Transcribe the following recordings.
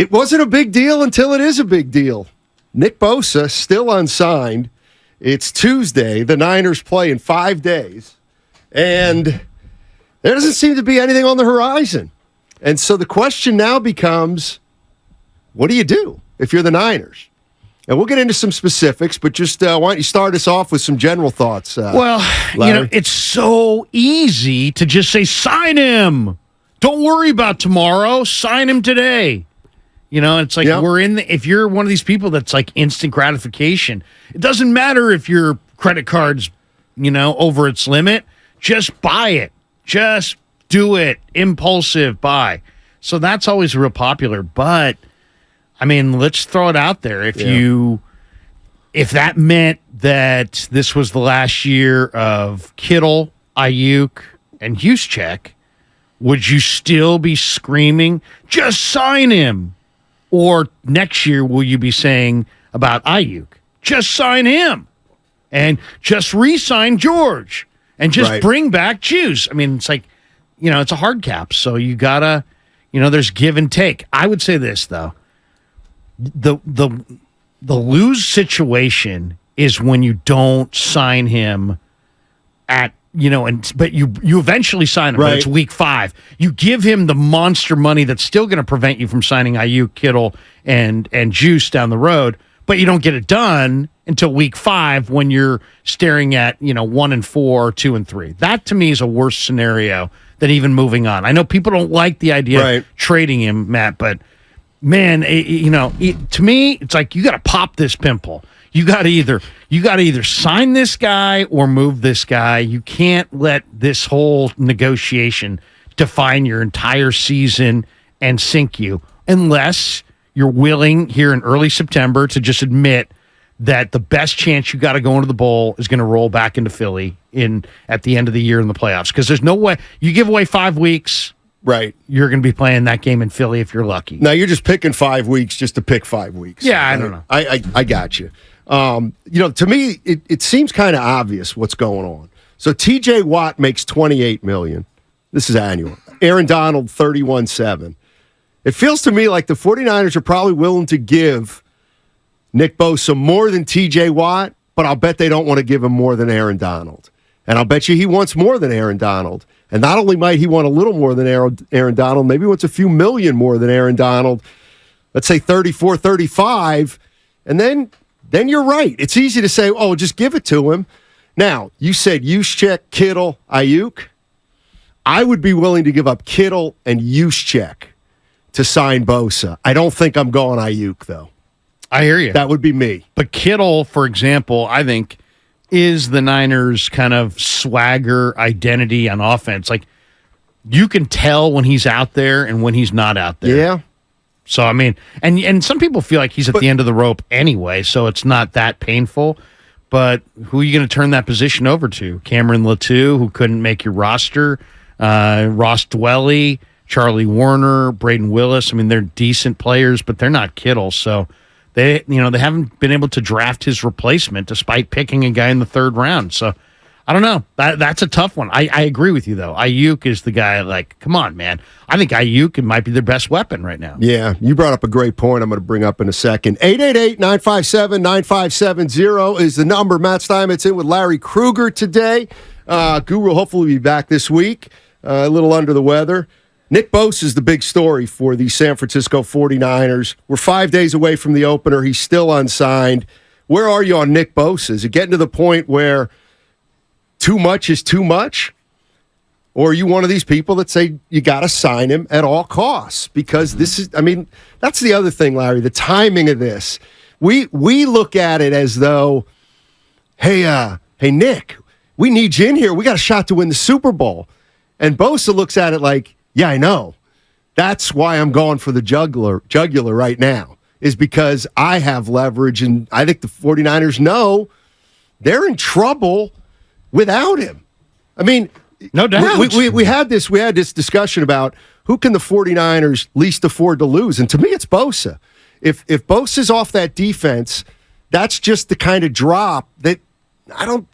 It wasn't a big deal until it is a big deal. Nick Bosa, still unsigned. It's Tuesday. The Niners play in 5 days. And there doesn't seem to be anything on the horizon. And so the question now becomes, what do you do if you're the Niners? And we'll get into some specifics, but just why don't you start us off with some general thoughts, Larry? It's so easy to just say, sign him. Don't worry about tomorrow. Sign him today. It's like if you're one of these people that's like instant gratification, it doesn't matter if your credit card's, over its limit. Just buy it. Just do it. Impulsive buy. So that's always real popular. But, let's throw it out there. If that meant that this was the last year of Kittle, Ayuk, and Juszczyk, would you still be screaming, just sign him? Or next year, will you be saying about Ayuk, just sign him and just re-sign George and just bring back Juice? It's like, it's a hard cap. So you gotta, there's give and take. I would say this though, the lose situation is when you don't sign him at, but you eventually sign him, but it's week 5. You give him the monster money that's still going to prevent you from signing Ayuk, Kittle, and Juice down the road, but you don't get it done until week 5 when you're staring at, 1-4, 2-3. That to me is a worse scenario than even moving on. I know people don't like the idea of trading him, Matt, but man, to me, it's like you got to pop this pimple. You got to either sign this guy or move this guy. You can't let this whole negotiation define your entire season and sink you unless you're willing here in early September to just admit that the best chance you got to go into the bowl is going to roll back into Philly at the end of the year in the playoffs. Because there's no way you give away 5 weeks. Right. You're going to be playing that game in Philly if you're lucky. Now, you're just picking 5 weeks just to pick 5 weeks. Yeah, I don't know. I got you. To me, it seems kind of obvious what's going on. So T.J. Watt makes $28 million. This is annual. Aaron Donald, $31.7. It feels to me like the 49ers are probably willing to give Nick Bosa more than T.J. Watt, but I'll bet they don't want to give him more than Aaron Donald. And I'll bet you he wants more than Aaron Donald. And not only might he want a little more than Aaron Donald, maybe he wants a few million more than Aaron Donald. Let's say 34, 35. And then you're right. It's easy to say, oh, just give it to him. Now, you said Juszczyk, Kittle, Ayuk. I would be willing to give up Kittle and Juszczyk to sign Bosa. I don't think I'm going Ayuk, though. I hear you. That would be me. But Kittle, for example, I think is the Niners' kind of swagger identity on offense. Like, you can tell when he's out there and when he's not out there. Yeah. So, and some people feel like he's at the end of the rope anyway, so it's not that painful. But who are you going to turn that position over to? Cameron Latou, who couldn't make your roster, Ross Dwelly, Charlie Warner, Braden Willis. They're decent players, but they're not Kittle. So they haven't been able to draft his replacement despite picking a guy in the 3rd round. So I don't know. That's a tough one. I agree with you, though. Ayuk is the guy, like, come on, man. I think Ayuk might be their best weapon right now. Yeah, you brought up a great point I'm going to bring up in a second. 888-957-9570 is the number. Matt Steinmetz in with Larry Krueger today. Guru will hopefully be back this week. A little under the weather. Nick Bosa is the big story for the San Francisco 49ers. We're 5 days away from the opener. He's still unsigned. Where are you on Nick Bosa? Is it getting to the point where too much is too much? Or are you one of these people that say you got to sign him at all costs? Because this is, that's the other thing, Larry, the timing of this. We look at it as though, hey, Nick, we need you in here. We got a shot to win the Super Bowl. And Bosa looks at it like, yeah, I know. That's why I'm going for the jugular right now, is because I have leverage, and I think the 49ers know they're in trouble without him. No doubt. We had this discussion about who can the 49ers least afford to lose, and to me it's Bosa. If Bosa's off that defense, that's just the kind of drop that'll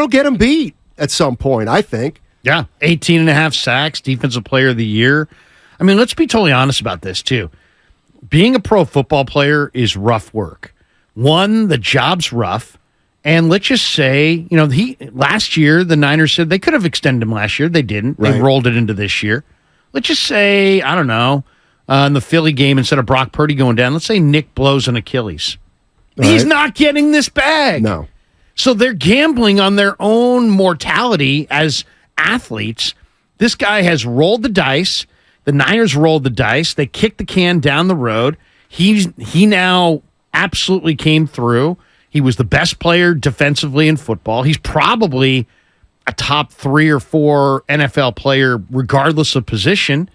get him beat at some point, I think. Yeah, 18.5 sacks, defensive player of the year. Let's be totally honest about this, too. being a pro football player is rough work. One, the job's rough. And let's just say, last year, the Niners said they could have extended him last year. They didn't. Right. They rolled it into this year. Let's just say, I don't know, in the Philly game, instead of Brock Purdy going down, let's say Nick blows an Achilles. He's not getting this bag. No. So they're gambling on their own mortality as athletes. This guy has rolled the dice. The Niners rolled the dice. They kicked the can down the road. He now absolutely came through. He was the best player defensively in football. He's probably a top 3 or 4 NFL player, regardless of position.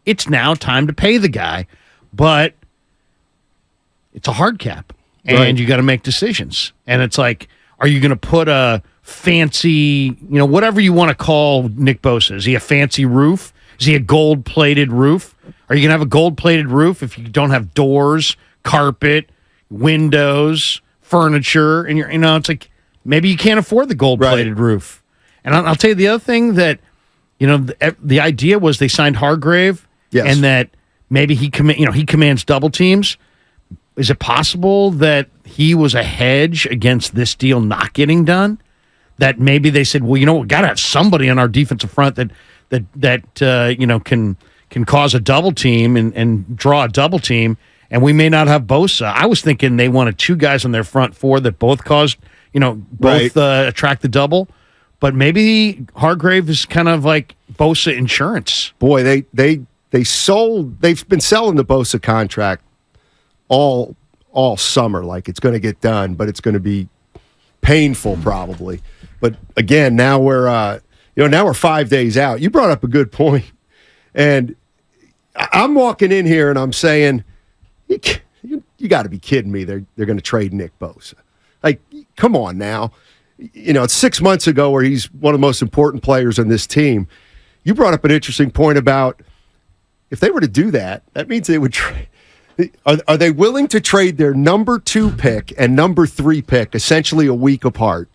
It's now time to pay the guy. But it's a hard cap, and you got to make decisions. And it's like, are you going to put a fancy, whatever you want to call Nick Bosa? Is he a fancy roof? Is he a gold-plated roof? Are you going to have a gold-plated roof if you don't have doors, carpet, windows, furniture, and it's like maybe you can't afford the gold-plated roof. And I'll tell you the other thing that, the idea was they signed Hargrave, and that maybe he commands double teams. Is it possible that he was a hedge against this deal not getting done? That maybe they said, well, we got to have somebody on our defensive front that can cause a double team and draw a double team. And we may not have Bosa. I was thinking they wanted 2 guys on their front 4 that both caused, attract the double. But maybe Hargrave is kind of like Bosa insurance. Boy, they've been selling the Bosa contract all summer like it's going to get done, but it's going to be painful probably. But again, now we're 5 days out. You brought up a good point, and I'm walking in here and I'm saying, you got to be kidding me. They're going to trade Nick Bosa. Like, come on now. It's 6 months ago where he's one of the most important players on this team. You brought up an interesting point about if they were to do that, that means they would trade. Are they willing to trade their number 2 pick and number 3 pick essentially a week apart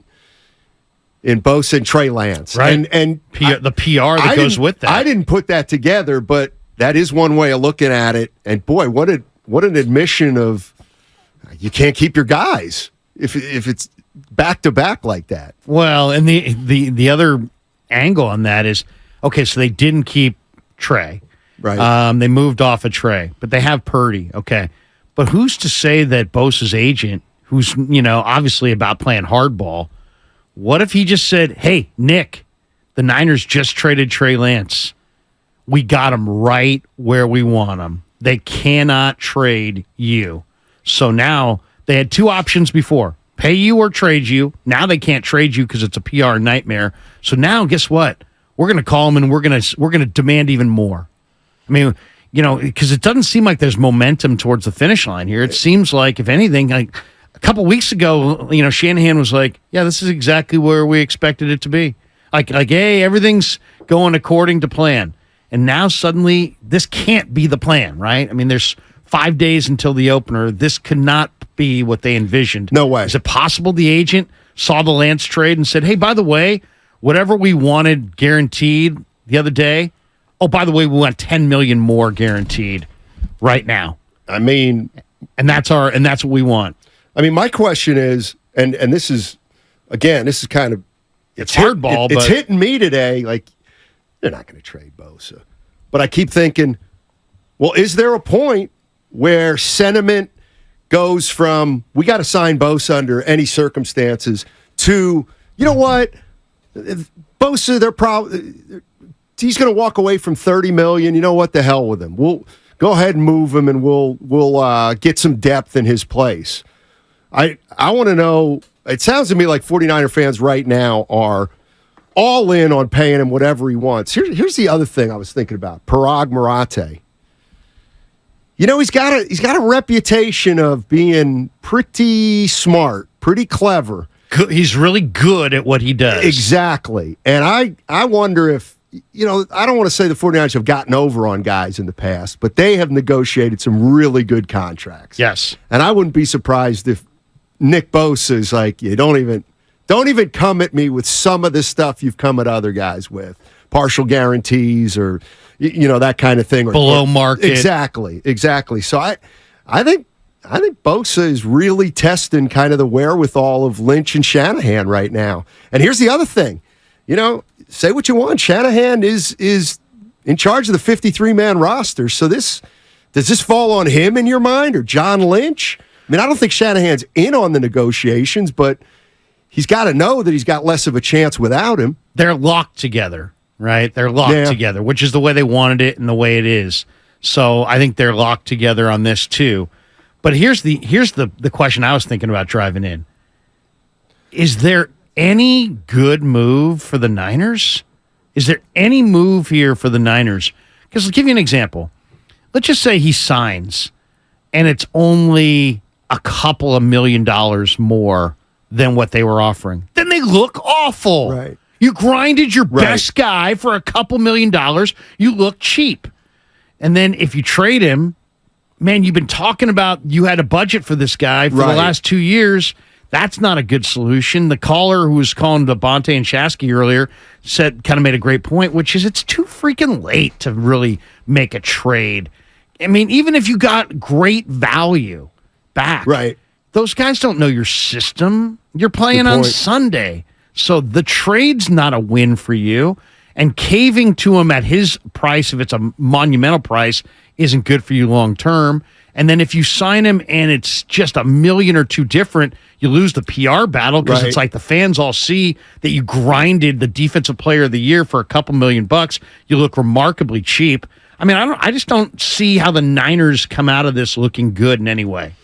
in Bosa and Trey Lance? Right. And the PR that goes with that. I didn't put that together, but that is one way of looking at it. And boy, what an admission of you can't keep your guys if it's back to back like that. Well, and the other angle on that is, okay, so they didn't keep Trey. Right. They moved off of Trey, but they have Purdy. Okay. But who's to say that Bosa's agent, who's, obviously about playing hardball, what if he just said, hey, Nick, the Niners just traded Trey Lance. We got him right where we want him. They cannot trade you. So now they had 2 options before, pay you or trade you. Now they can't trade you because it's a PR nightmare. So now guess what? We're going to call them and we're going to demand even more. I mean, because it doesn't seem like there's momentum towards the finish line here. It seems like, if anything, like a couple weeks ago, Shanahan was like, yeah, this is exactly where we expected it to be. Like, hey, everything's going according to plan. And now suddenly this can't be the plan, right? I mean, there's 5 days until the opener. This could not be what they envisioned. No way. Is it possible the agent saw the Lance trade and said, hey, by the way, whatever we wanted guaranteed the other day, oh, by the way, we want $10 million more guaranteed right now. I mean, and that's what we want. I mean, my question is, and this is kind of it's hardball. It's hitting me today. Like, they're not going to trade Bosa, but I keep thinking, well, is there a point where sentiment goes from we got to sign Bosa under any circumstances to, you know what, Bosa, they're probably. He's going to walk away from $30 million. You know what? The hell with him. We'll go ahead and move him, and we'll get some depth in his place. I want to know. It sounds to me like 49er fans right now are all in on paying him whatever he wants. Here's the other thing I was thinking about. Parag Marate. He's got a reputation of being pretty smart, pretty clever. He's really good at what he does. Exactly. And I wonder if, I don't want to say the 49ers have gotten over on guys in the past, but they have negotiated some really good contracts. Yes. And I wouldn't be surprised if Nick Bosa is like, you don't even come at me with some of the stuff you've come at other guys with. Partial guarantees or, that kind of thing. Below market. Exactly. So I think Bosa is really testing kind of the wherewithal of Lynch and Shanahan right now. And here's the other thing. Say what you want. Shanahan is in charge of the 53-man roster. So does this fall on him in your mind or John Lynch? I mean, I don't think Shanahan's in on the negotiations, but he's got to know that he's got less of a chance without him. They're locked together, right? They're locked together, which is the way they wanted it and the way it is. So I think they're locked together on this too. But here's the question I was thinking about driving in. Is there any good move for the Niners? Is there any move here for the Niners? Because I'll give you an example. Let's just say he signs, and it's only a couple of $1 million more than what they were offering. Then they look awful. Right. You grinded your best guy for a couple $1 million. You look cheap. And then if you trade him, man, you've been talking about you had a budget for this guy for the last 2 years. That's not a good solution. The caller who was calling Devontae and Shasky earlier made a great point, which is it's too freaking late to really make a trade. I mean, even if you got great value back, those guys don't know your system. You're playing on Sunday. So the trade's not a win for you. And caving to him at his price, if it's a monumental price, isn't good for you long term. And then if you sign him and it's just $1 million or $2 million different, you lose the PR battle because it's like the fans all see that you grinded the defensive player of the year for a couple $1 million. You look remarkably cheap. I mean, I just don't see how the Niners come out of this looking good in any way.